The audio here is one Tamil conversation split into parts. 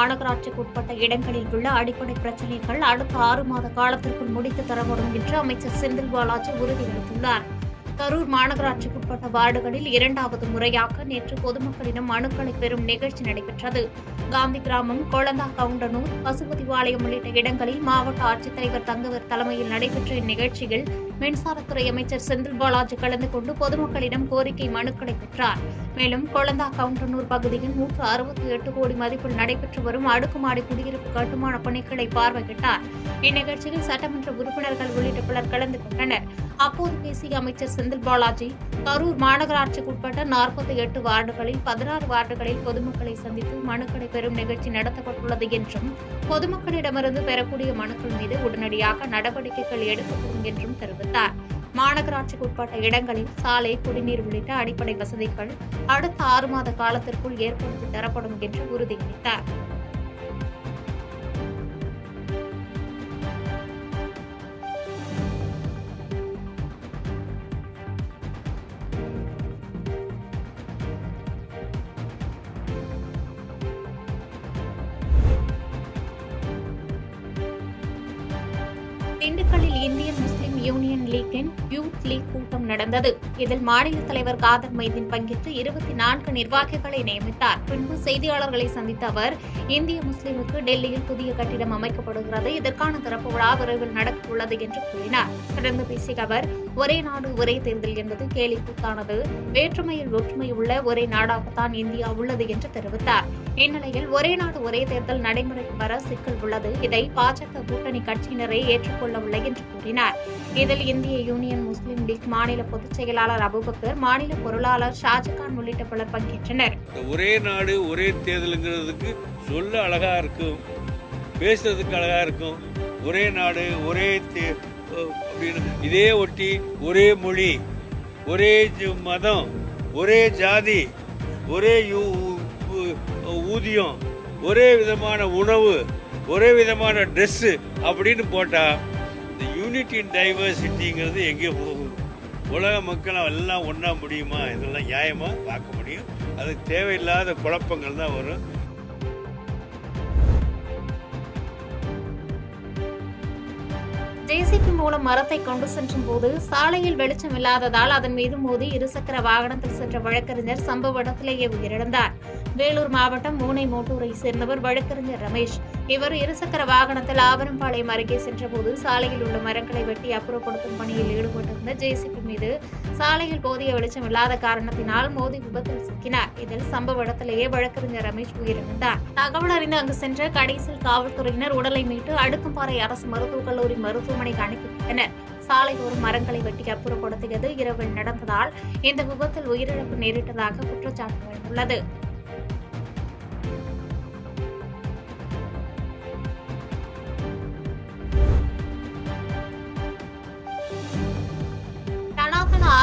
மாநகராட்சிக்கு உட்பட்ட இடங்களில் உள்ள அடிப்படை பிரச்சினைகள் அடுத்த 6 மாத காலத்திற்குள் முடித்து தரப்படும் என்று அமைச்சர் செந்தில் பாலாஜி உறுதியளித்துள்ளார். கரூர் மாநகராட்சிக்குட்பட்ட வார்டுகளில் 2வது முறையாக நேற்று பொதுமக்களிடம் மனுக்களை பெறும் நிகழ்ச்சி நடைபெற்றது. காந்தி கிராமம், கொளந்தா கவுண்டனூர், பசுபதிபாளையம் உள்ளிட்ட இடங்களில் மாவட்ட ஆட்சித்தலைவர் தங்கவர் தலைமையில் நடைபெற்ற இந்நிகழ்ச்சியில் மின்சாரத்துறை அமைச்சர் செந்தில் பாலாஜி கலந்து கொண்டு பொதுமக்களிடம் கோரிக்கை மனுக்களை பெற்றார். மேலும் கொளந்தா கவுண்டனூர் பகுதியில் 168 கோடி மதிப்பில் நடைபெற்று வரும் அடுக்குமாடி குடியிருப்பு கட்டுமான பணிகளை பார்வையிட்டார். இந்நிகழ்ச்சியில் சட்டமன்ற உறுப்பினர்கள் உள்ளிட்ட பலர் கலந்து கொண்டனர். அப்போது பேசிய அமைச்சர் செந்தில் பாலாஜி, கரூர் மாநகராட்சிக்குட்பட்ட 48 வார்டுகளில் 16 வார்டுகளில் பொதுமக்களை சந்தித்து மனுக்களை பெறும் நிகழ்ச்சி நடத்தப்பட்டுள்ளது என்றும், பொதுமக்களிடமிருந்து பெறக்கூடிய மனுக்கள் மீது உடனடியாக நடவடிக்கைகள் எடுக்கப்படும் என்றும் தெரிவித்தார். மாநகராட்சிக்குட்பட்ட இடங்களில் சாலை, குடிநீர் உள்ளிட்ட அடிப்படை வசதிகள் அடுத்த 6 மாத காலத்திற்குள் ஏற்படுத்தி தரப்படும் என்று உறுதியளித்தார். திண்டுக்கல்லில் இந்தியன் முஸ்லிம் யூனியன் லீக்கின் யூத் லீக் கூட்டம் நடந்தது. இதில் மாநில தலைவர் காதர் மைதீன் பங்கேற்று 24 நிர்வாகிகளை நியமித்தார். பின்பு செய்தியாளர்களை சந்தித்த அவர், இந்திய முஸ்லிமுக்கு டெல்லியில் புதிய கட்டிடம் அமைக்கப்படுகிறது, இதற்கான திறப்பு விழா விரைவில் நடக்கவுள்ளது என்று கூறினார். தொடர்ந்து பேசிய அவர், ஒரே நாடு ஒரே தேர்தல் என்பது கேலி கூத்தானது, வேற்றுமையில் ஒற்றுமை உள்ள ஒரே நாடாகத்தான் இந்தியா உள்ளது என்று தெரிவித்தார். இந்நிலையில் ஒரே நாடு ஒரே தேர்தல் நடைமுறைக்கு வர சிக்கல் உள்ளது, இதை பாஜக கூட்டணி கட்சியினரை ஏற்றுக்கொள்ளவில்லை என்று கூறினார். இதில் இந்திய யூனியன் முஸ்லிம் லீக் மாநில பொதுச் செயலாளர் அபுபக்கர், மாநில பொருளாளர் ஷாஜகான் உள்ளிட்ட பலர் பங்கேற்றனர். ஒரே நாடு ஒரே தேர்தலுங்கிறதுக்கு சொல்ல அழகா இருக்கும், பேசுறதுக்கு அழகா இருக்கும். ஒரே நாடு ஒரே அப்படின்னு இதே ஒட்டி ஒரே மொழி, ஒரே மதம், ஒரே ஜாதி, ஒரே ஊதியம், ஒரே விதமான உணவு, ஒரே விதமான ட்ரெஸ்ஸு அப்படின்னு போட்டா இந்த யூனிட்டி இன் டைவர்சிட்டிங்கிறது எங்கே போகும்? உலக மக்கள் எல்லாம் ஒன்றா முடியுமா? இதெல்லாம் நியாயமாக பார்க்க முடியும். அது தேவையில்லாத குழப்பங்கள் தான் வரும். ஜேசிபி மூலம் மரத்தை கொண்டு சென்ற போது சாலையில் வெளிச்சம் இல்லாததால் அதன் மீது மோதி இருசக்கர வாகனத்தில் சென்ற வழக்கறிஞர் சம்பவ இடத்திலேயே உயிரிழந்தார். வேலூர் மாவட்டம் மூனை மோட்டூரை சேர்ந்தவர் வழக்கறிஞர் ரமேஷ். இவர் இருசக்கர வாகனத்தில் ஆவரம்பாளையம் அருகே சென்றபோது சாலையில் உள்ள மரங்களை வெட்டி அப்புறப்படுத்தும் பணியில் ஈடுபட்டிருந்த ஜேசிபி மீது சாலையில் போதிய வெளிச்சம் இல்லாத காரணத்தினால் மோதி விபத்தில் சிக்கினார். இதில் சம்பவ இடத்திலேயே வழக்கறிஞர் ரமேஷ் உயிரிழந்தார். தகவல் அறிந்து அங்கு சென்ற கடைசியில் காவல்துறையினர் உடலை மீட்டு அடுக்கும்பாறை அரசு மருத்துவக் கல்லூரி மருத்துவமனைக்கு அனுப்பி வைத்தனர். சாலையோரம் மரங்களை வெட்டி அப்புறப்படுத்தியது இரவில் நடந்ததால் இந்த விபத்தில் உயிரிழப்பு நேரிட்டதாக குற்றச்சாட்டு எழுந்துள்ளது.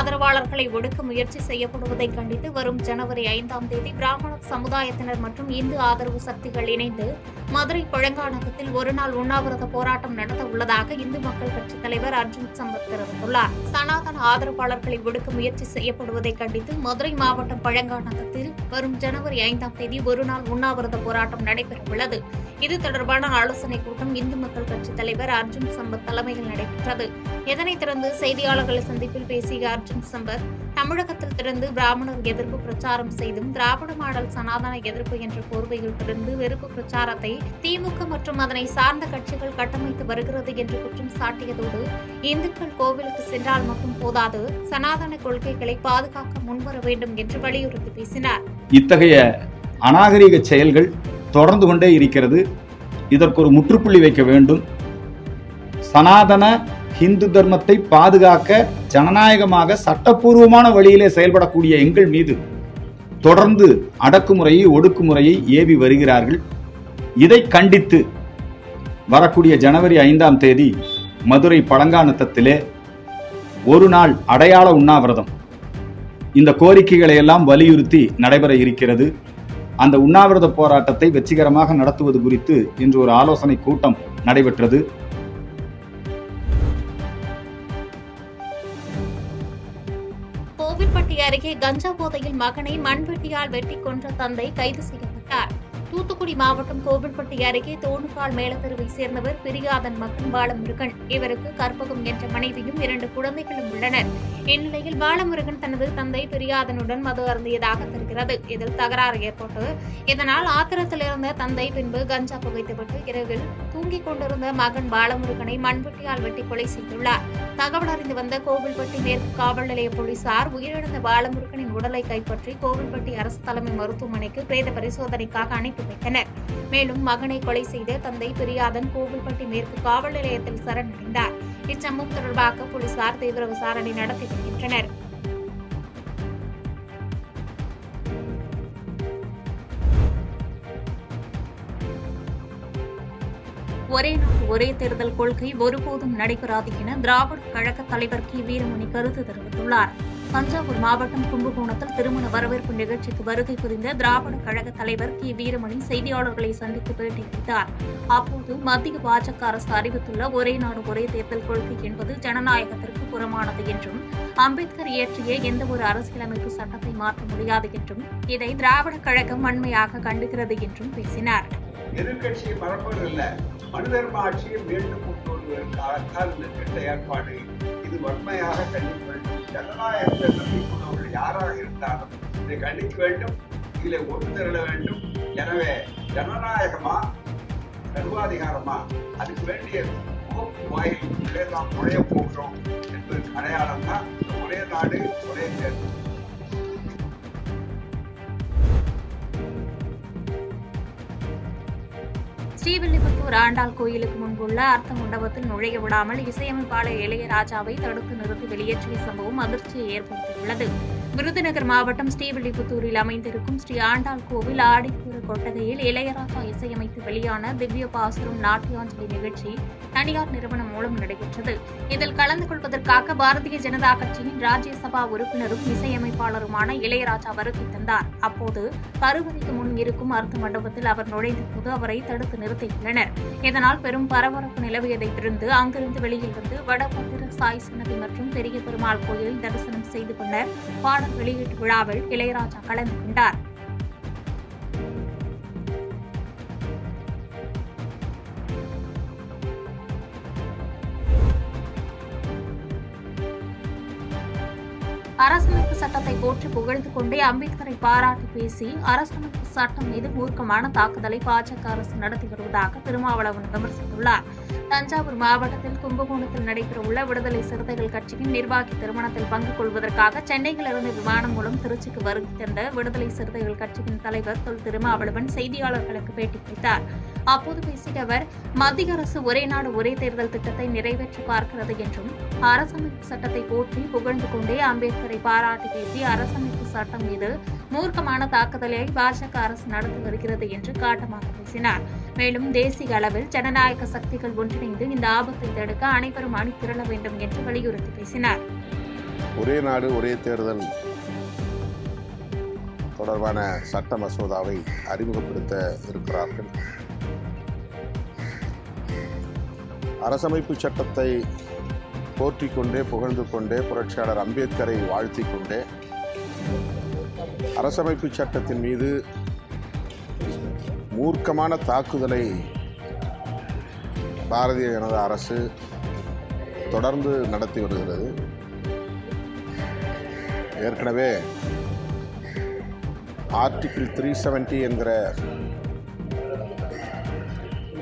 ஆதரவாளர்களை ஒடுக்க முயற்சி செய்யப்படுவதை கண்டித்து வரும் ஜனவரி 5ஆம் தேதி பிராமணர் சமுதாயத்தினர் மற்றும் இந்து ஆதரவு சக்திகள் இணைந்து மதுரை பழங்கானகத்தில் ஒருநாள் உண்ணாவிரத போராட்டம் நடத்த உள்ளதாக இந்து மக்கள் கட்சித் தலைவர் அர்ஜுன் சம்பத் தெரிவித்துள்ளார். சனாதன ஆதரவாளர்களை ஒடுக்க முயற்சி செய்யப்படுவதை கண்டித்து மதுரை மாவட்டம் பழங்கானகத்தில் வரும் ஜனவரி 5ஆம் தேதி ஒருநாள் உண்ணாவிரத போராட்டம் நடைபெறவுள்ளது. இது தொடர்பான ஆலோசனைக் கூட்டம் இந்து மக்கள் கட்சித் தலைவர் அர்ஜுன் சம்பத் தலைமையில் நடைபெற்றது. இதனைத் தொடர்ந்து செய்தியாளர்களை சந்திப்பில் பேசிய அர்ஜுன் சம்பத், தமிழகத்தில் திறந்து பிராமணர் எதிர்ப்பு பிரச்சாரம் செய்தும் திராவிட மாடல் சனாதன எதிர்ப்பு என்ற போர்வையில் திறந்து வெறுப்பு பிரச்சாரத்தை திமுக மற்றும் அதனை சார்ந்த கட்சிகள் கட்டமைத்து வருகிறது என்று குற்றம் சாட்டியதோடு, இந்துக்கள் கோவிலுக்கு சென்றால் மட்டும் போதாது, சனாதன கொள்கைகளை பாதுகாக்க முன்வர வேண்டும் என்று வலியுறுத்தி பேசினார். இத்தகைய அநாகரிக செயல்கள் தொடர்ந்து கொண்டே இருக்கிறது. இதற்கு ஒரு முற்றுப்புள்ளி வைக்க வேண்டும். சனாதன இந்து தர்மத்தை பாதுகாக்க ஜனநாயகமாக சட்டப்பூர்வமான வழியிலே செயல்படக்கூடிய எங்கள் மீது தொடர்ந்து அடக்குமுறையை, ஒடுக்குமுறையை ஏவி வருகிறார்கள். இதை கண்டித்து வரக்கூடிய ஜனவரி 5ஆம் தேதி மதுரை பழங்கானத்தத்திலே ஒரு நாள் அடையாள உண்ணாவிரதம் இந்த கோரிக்கைகளை எல்லாம் வலியுறுத்தி நடைபெற இருக்கிறது. அந்த உண்ணாவிரத போராட்டத்தை வெற்றிகரமாக நடத்துவது குறித்து இன்று ஒரு ஆலோசனை கூட்டம் நடைபெற்றது. கோவில்பட்டி அருகே கஞ்சா போதையில் மகனை மண்வெட்டியால் வெட்டி கொன்ற தந்தை கைது செய்யப்பட்டார். தூத்துக்குடி மாவட்டம் கோவில்பட்டி அருகே தோணுக்கால் மேலத்தெருவை சேர்ந்தவர் பிரியாதன் மகன் பாலமுருகன். இவருக்கு கற்பகம் என்ற மனைவியும் 2 குழந்தைகளும் உள்ளனர். இந்நிலையில் பாலமுருகன் தனது தந்தை பிரியாதனுடன் மது அருந்தியதாக தெரிகிறது. இதில் தகராறு ஏற்பட்டு இதனால் ஆத்திரத்தில் இருந்த தந்தை பின்பு கஞ்சா புகைத்துவிட்டு இரவில் தூங்கிக் கொண்டிருந்த மகன் பாலமுருகனை மண்வெட்டியால் வெட்டி கொலை செய்துள்ளார். தகவல் அறிந்து வந்த கோவில்பட்டி மேற்கு காவல் நிலைய போலீசார் உயிரிழந்த பாலமுருகனின் உடலை கைப்பற்றி கோவில்பட்டி அரசு தலைமை மருத்துவமனைக்கு பிரேத பரிசோதனைக்காக அனுப்பி வைத்தனர். மேலும் மகனை கொலை செய்த தந்தை பிரியாதன் கோவில்பட்டி மேற்கு காவல் நிலையத்தில் சரணடைந்தார். இச்சம்பவம் தொடர்பாக போலீசார் தீவிர விசாரணை நடத்தி வருகின்றனர். ஒரே நாடு ஒரே தேர்தல் கொள்கை ஒருபோதும் நடைபெறாது என திராவிட கழக தலைவர் கி வீரமணி கருத்து தெரிவித்துள்ளார். தஞ்சாவூர் மாவட்டம் கும்பகோணத்தில் திருமண வரவேற்பு நிகழ்ச்சிக்கு வருகை புரிந்த திராவிட கழக தலைவர் கி வீரமணி செய்தியாளர்களை சந்தித்து பேட்டியளித்தார். அப்போது மத்திய பாஜக அரசு அறிவித்துள்ள ஒரே நாடு ஒரே தேர்தல் கொள்கை என்பது ஜனநாயகத்திற்கு புறமானது என்றும் அம்பேத்கர் இயற்றிய எந்தவொரு அரசியலமைப்பு சட்டத்தை மாற்ற முடியாது என்றும் இதை திராவிட கழகம் வன்மையாக கண்டுகிறது என்றும் பேசினார். எதிர்கட்சியை மறப்பதில்லை, மனிதர்ம ஆட்சியை மீண்டும் கொண்டு வருவதற்காகத்தான் இந்த திட்ட ஏற்பாடு. இது வன்மையாக கண்டிக்க வேண்டும். ஜனநாயகத்தை நம்பிக்கொண்டவர்கள் யாராக இருந்தாலும் இதை கண்டிக்க வேண்டும், இதில் ஒன்று திரள வேண்டும். எனவே ஜனநாயகமா சர்வாதிகாரமா, அதுக்கு வேண்டிய முகப்பு வாயிலுக்குள்ளே நாம் நுழைய போகிறோம் என்பதற்கு அடையாளம் தான் ஒரே நாடு ஒரே தேர்தல். ஸ்ரீவில்லிபுத்தூர் ஆண்டாள் கோயிலுக்கு முன்புள்ள அர்த்த மண்டபத்தில் நுழைய விடாமல் இசையமைப்பாளர் இளையராஜாவை தடுத்து நிறுத்தி வெளியேற்றிய சம்பவம் அதிர்ச்சியை ஏற்படுத்தியுள்ளது. விருதுநகர் மாவட்டம் ஸ்ரீவில்லிபுத்தூரில் அமைந்திருக்கும் ஸ்ரீ ஆண்டாள் கோவில் ஆடிப்பூர கொட்டகையில் இளையராஜா இசையமைத்து வெளியான திவ்ய பாசுரம் நாட்டியாஞ்சலி நிகழ்ச்சி தனியார் நிறுவனம் மூலம் நடைபெற்றது. இதில் கலந்து கொள்வதற்காக பாரதிய ஜனதா கட்சியின் ராஜ்யசபா உறுப்பினரும் இசையமைப்பாளருமான இளையராஜா வருகை தந்தார். அப்போது பருவதிக்கு முன் இருக்கும் அர்த்த மண்டபத்தில் அவர் நுழைந்தபோது அவரை தடுத்து நிறுத்தியுள்ளனர். இதனால் பெரும் பரபரப்பு நிலவியதைத் தொடர்ந்து அங்கிருந்து வெளியில் வந்து வடபத்திர சாய் சன்னதி மற்றும் பெரிய பெருமாள் கோயிலில் தரிசனம் செய்து கொண்டார். பாடல் வெளியீட்டு விழாவில் இளையராஜா கலந்து கொண்டார். அரசமைப்பு சட்டத்தை போற்றி புகழ்ந்து கொண்டே அம்பேத்கரை பாராட்டி பேசி அரசமைப்பு சட்டம் மீது மூர்க்கமான தாக்குதலை பாஜக அரசு நடத்தி வருவதாக திருமாவளவன் விமர்சித்துள்ளார். தஞ்சாவூர் மாவட்டத்தில் கும்பகோணத்தில் நடைபெறவுள்ள விடுதலை சிறுத்தைகள் கட்சியின் நிர்வாகி திருமணத்தில் பங்கு கொள்வதற்காக சென்னையிலிருந்து விமானம் மூலம் திருச்சிக்கு வருகை தந்த விடுதலை சிறுத்தைகள் கட்சியின் தலைவர் தொல் திருமாவளவன் செய்தியாளர்களுக்கு பேட்டியளித்தார். அப்போது பேசிய அவர், மத்திய அரசு ஒரே நாடு ஒரே தேர்தல் திட்டத்தை நிறைவேற்றி பார்க்கிறது என்றும் அரசமைப்பு சட்டத்தை போற்றி புகழ்ந்து கொண்டே அம்பேத்கரை பாராட்டி பேசி அரசமைப்பு சட்டம் மீது மூர்க்கமான தாக்குதலை பாஜக அரசு நடத்தி வருகிறது என்று காட்டமாக பேசினார். மேலும் தேசிய அளவில் ஜனநாயக சக்திகள் ஒன்றிணைந்து இந்த ஆபத்தை தடுக்க அனைவரும் அணி திரள வேண்டும் என்று வலியுறுத்தி பேசினார். ஒரே நாடு ஒரே தேர்தல் தொடர்பான சட்ட மசோதாவை அறிமுகப்படுத்த இருக்கிறார்கள். அரசமைப்பு சட்டத்தை போற்றிக் கொண்டே புகழ்ந்து கொண்டே புரட்சியாளர் அம்பேத்கரை வாழ்த்திக் கொண்டே அரசமைப்பு சட்டத்தின் மீது மூர்க்கமான தாக்குதலை பாரதிய ஜனதா அரசு தொடர்ந்து நடத்தி வருகிறது. ஏற்கனவே ஆர்டிகிள் 370 என்கிற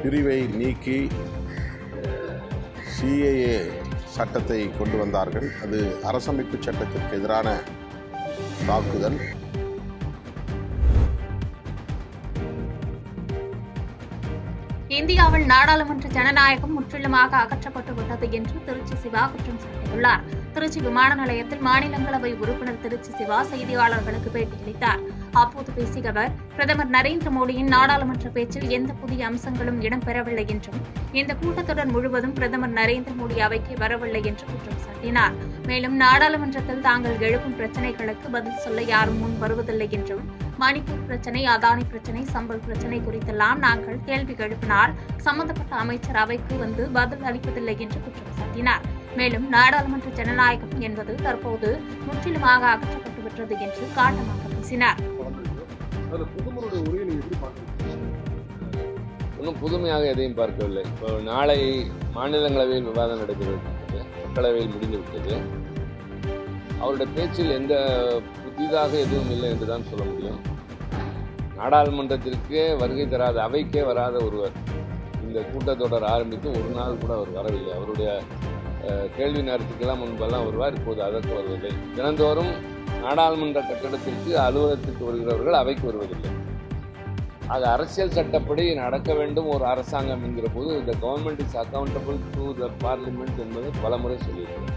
பிரிவை நீக்கி CAA சட்டத்தை கொண்டு வந்தார்கள். அது அரசமைப்பு சட்டத்திற்கு எதிரான தாக்குதல். இந்தியாவில் நாடாளுமன்ற ஜனநாயகம் முற்றிலுமாக அகற்றப்பட்டுவிட்டது என்று திருச்சி சிவா குற்றம் சாட்டியுள்ளார். திருச்சி விமான நிலையத்தில் மாநிலங்களவை உறுப்பினர் திருச்சி சிவா செய்தியாளர்களுக்கு பேட்டியளித்தார். அப்போது பேசிய அவர், பிரதமர் நரேந்திர மோடியின் நாடாளுமன்ற பேச்சில் எந்த புதிய அம்சங்களும் இடம்பெறவில்லை என்றும் இந்த கூட்டத்தொடர் முழுவதும் பிரதமர் நரேந்திர மோடி அவைக்கு வரவில்லை என்று குற்றம் சாட்டினார். மேலும் நாடாளுமன்றத்தில் தாங்கள் எழுப்பும் பிரச்சினைகளுக்கு பதில் சொல்ல யாரும் முன் வருவதில்லை என்றும் மணிப்பூர் பிரச்சினை, அதானி பிரச்சினை, சம்பல் பிரச்சினை குறித்தெல்லாம் நாங்கள் கேள்வி எழுப்பினால் சம்பந்தப்பட்ட அமைச்சர் அவைக்கு வந்து பதில் அளிப்பதில்லை என்று குற்றம் சாட்டினார். மேலும் நாடாளுமன்ற ஜனநாயகம் என்பது தற்போது முற்றிலுமாக அகற்றப்பட்டுவிட்டது என்று காட்டமாக பேசினார். ஒன்றும் புதுமையாக எதையும் பார்க்கவில்லை. இப்போ நாளை மாநிலங்களவையில் விவாதம் நடைபெறுகிறது, மக்களவையில் முடிந்துவிட்டது. அவருடைய பேச்சில் எந்த புதிதாக எதுவும் இல்லை என்றுதான் சொல்ல முடியும். நாடாளுமன்றத்திற்கே வருகை தராத, அவைக்கே வராத ஒருவர் இந்த கூட்டத்தொடர் ஆரம்பித்து ஒரு நாள் கூட அவர் வரவில்லை. அவருடைய கேள்வி நேரத்துக்கெல்லாம் முன்பெல்லாம் வருவார், இப்போது அதற்கு வருவதில்லை. தினந்தோறும் நாடாளுமன்ற கட்டடத்திற்கு, அலுவலகத்திற்கு வருகிறவர்கள் அவைக்கு வருவதில்லை. அது அரசியல் சட்டப்படி நடக்க வேண்டும் ஒரு அரசாங்கம் என்கிற போது இந்த government is accountable to the parliament என்பது பலமுறை சொல்லியிருக்கிறோம்.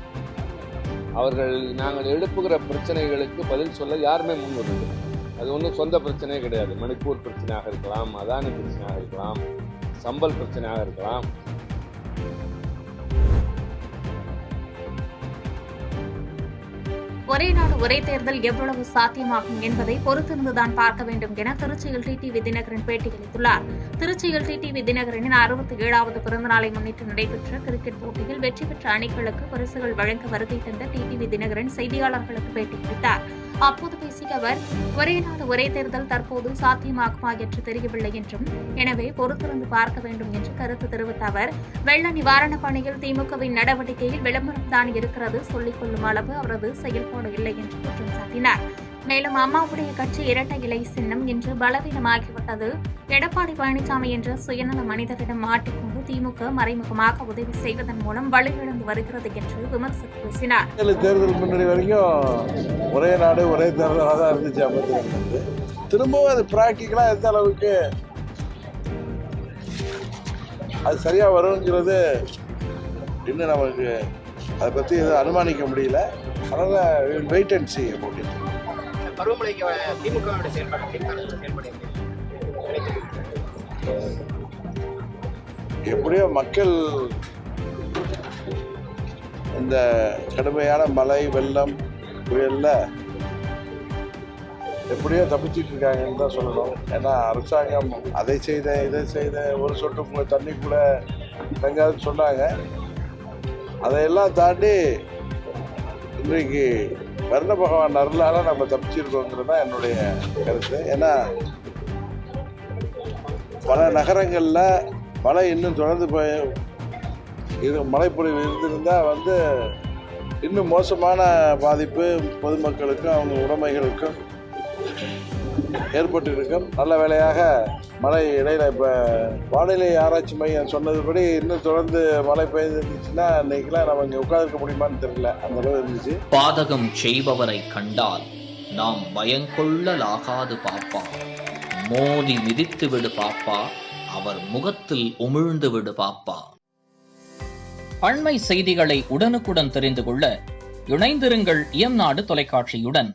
அவர்கள் நாங்கள் எழுப்புகிற பிரச்சனைகளுக்கு பதில் சொல்ல யாருமே முன் வருவது. அது ஒன்றும் சொந்த பிரச்சனையே கிடையாது. மணிப்பூர் பிரச்சனையாக இருக்கலாம், அதானி பிரச்சனையாக இருக்கலாம், சம்பல் பிரச்சனையாக இருக்கலாம். ஒரே நாடு ஒரே தேர்தல் எவ்வளவு சாத்தியமாகும் என்பதை பொறுத்திருந்துதான் பார்க்க வேண்டும் என திருச்சியில் டிடிவி தினகரன் பேட்டியளித்துள்ளார். திருச்சியில் டிடிவி தினகரனின் 67வது பிறந்தநாளை முன்னிட்டு நடைபெற்ற கிரிக்கெட் போட்டியில் வெற்றி பெற்ற அணிகளுக்கு பரிசுகள் வழங்க வருகை தந்த டிடிவி தினகரன் செய்தியாளர்களுக்கு பேட்டியளித்தார். அப்போது பேசிய அவர், ஒரே நாடு ஒரே தேர்தல் தற்போது சாத்தியமாகுமா என்று தெரியவில்லை என்றும், எனவே பொறுத்திருந்து பார்க்க வேண்டும் என்று கருத்து தெரிவித்த அவர், வெள்ள நிவாரண பணியில் திமுகவின் நடவடிக்கையில் விளம்பரம் தான் இருக்கிறது, சொல்லிக் கொள்ளும் அளவு அவரது செயல்பாடு இல்லை என்று குற்றம் சாட்டினார். மேலும் அம்மாவுடைய கட்சி இரட்டை இலை சின்னம் என்று பலவீனமாகிவிட்டது, எடப்பாடி பழனிசாமி என்ற சுயநல மனிதரிடம் மாட்டிக்கொண்டு திமுக மறைமுகமாக உதவி செய்வதன் மூலம் வலுவிழந்து வருகிறது என்று விமர்சித்து பேசினார். தேர்தல் முன்னாடி வரைக்கும் ஒரே நாடு ஒரே தேர்தலாக தான் இருந்துச்சு. அமைச்சர் திரும்பவும் அது பிராக்டிக்கலா எந்த அளவுக்கு அது சரியா வருங்கிறது இன்னும் நமக்கு அதை பத்தி எதுவும் அனுமானிக்க முடியல. அதனால வெயிட் அண்ட் சீ அப்படின்னு. பருவமழைக்கு திமுக செயல்பாடு எப்படியோ மக்கள் இந்த கடுமையான மழை வெள்ளம் புயல்ல எப்படியோ தப்பிச்சுட்டு இருக்காங்கன்னு தான் சொல்லணும். ஏன்னா அரசாங்கம் அதை செய்த இதை செய்த ஒரு சொட்டு தண்ணி கூட தங்காதுன்னு சொன்னாங்க. அதையெல்லாம் தாண்டி இன்றைக்கு வர்ண பகவான் அருளால நம்ம தப்பிச்சிருக்கோங்கிறது தான் என்னுடைய கருத்து. ஏன்னா பல நகரங்களில் மழை இன்னும் தொடர்ந்து மழைப்பொழிவு இருந்திருந்தா இன்னும் மோசமான பாதிப்பு பொதுமக்களுக்கும் அவங்க உடைமைகளுக்கும் ஏற்பட்டு இருக்கும். நல்ல வேளையாக மழை இடையில இப்போ வானிலை ஆராய்ச்சி மையம் சொன்னதுபடி இன்னும் தொடர்ந்து மழை பெய்ஞ்சிருந்துச்சுன்னா இன்னைக்கெல்லாம் நம்ம இங்கே உட்கார்ந்துருக்க முடியுமான்னு தெரியல, அந்த அளவு இருந்துச்சு. பாதகம் செய்பவரை கண்டால் நாம் பயங்கொள்ளலாகாது பாப்பா, மோதி மிதித்து விடு பாப்பா, அவர் முகத்தில் உமிழ்ந்து விடு பாப்பா. அண்மை செய்திகளை உடனுக்குடன் தெரிந்து கொள்ள இணைந்திருங்கள் இயம்நாடு தொலைக்காட்சியுடன்.